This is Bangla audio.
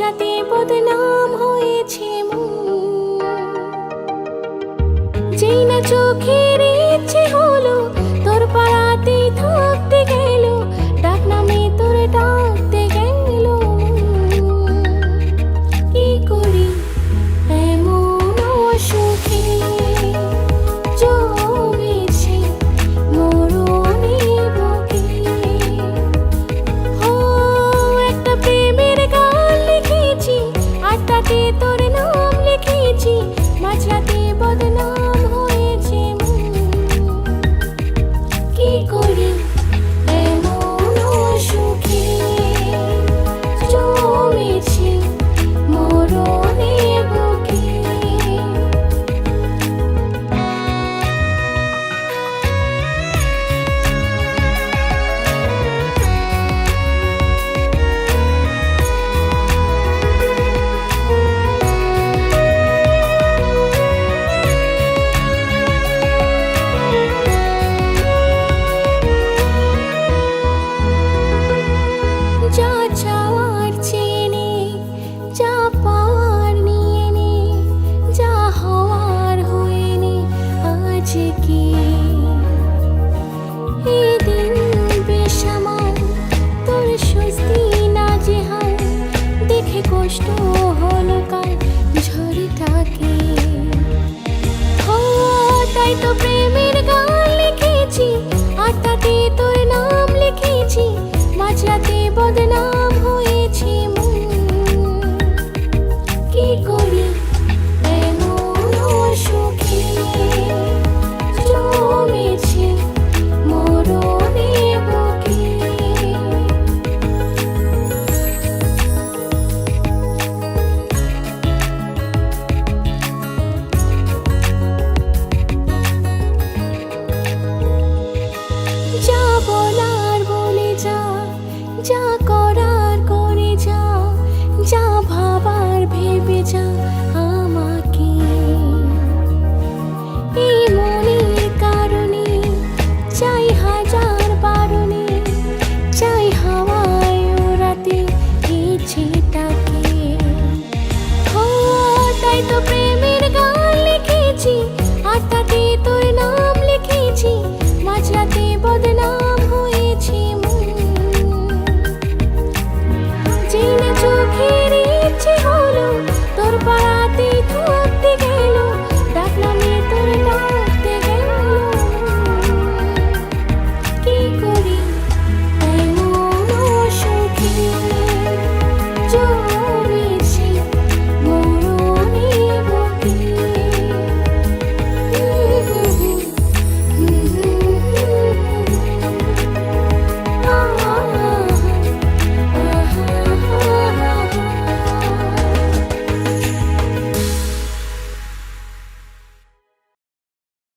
মাঝরাতে বদনাম হয়েছে যেই না চোখের ইচ্ছে হলো তোর পাড়াতেই থাকতে গেল ডাক নামে তোর ডাকতে গেল কি করি এমন অসুখে জমেছে মরণে বুকে ও একটা প্রেমের গান লিখেছি আর তাতে তোর নাম লিখেছি মাঝরাতে বদনাম হয়েছে কি করি এমন অসুখে জমেছে মরণে বুকে যা চাওয়ার চেনে যা পাওয়ার নিয়ে নে যা হওয়ার হয়ে নে আজকে এই দিন বেসামাল তোর স্বস্তি না জেহাল দেখে কষ্ট হলো কাল ঝড়টাকে ও তাই তো প্রেমের গান লিখেছি আর তাতে তোর নাম লিখেছি মাঝরাতে বদনাম হয়েছে কি করি এমন অসুখে জমেছে মরণে বুকে যা বলার বলে যা যা করার করে যা যা ভাবার ভেবে যা আমাকে এই মনের কারণে চাই হাজার বারণে চাই হাওয়ায় ওড়াতে ইচ্ছেটাকে ও তাই তো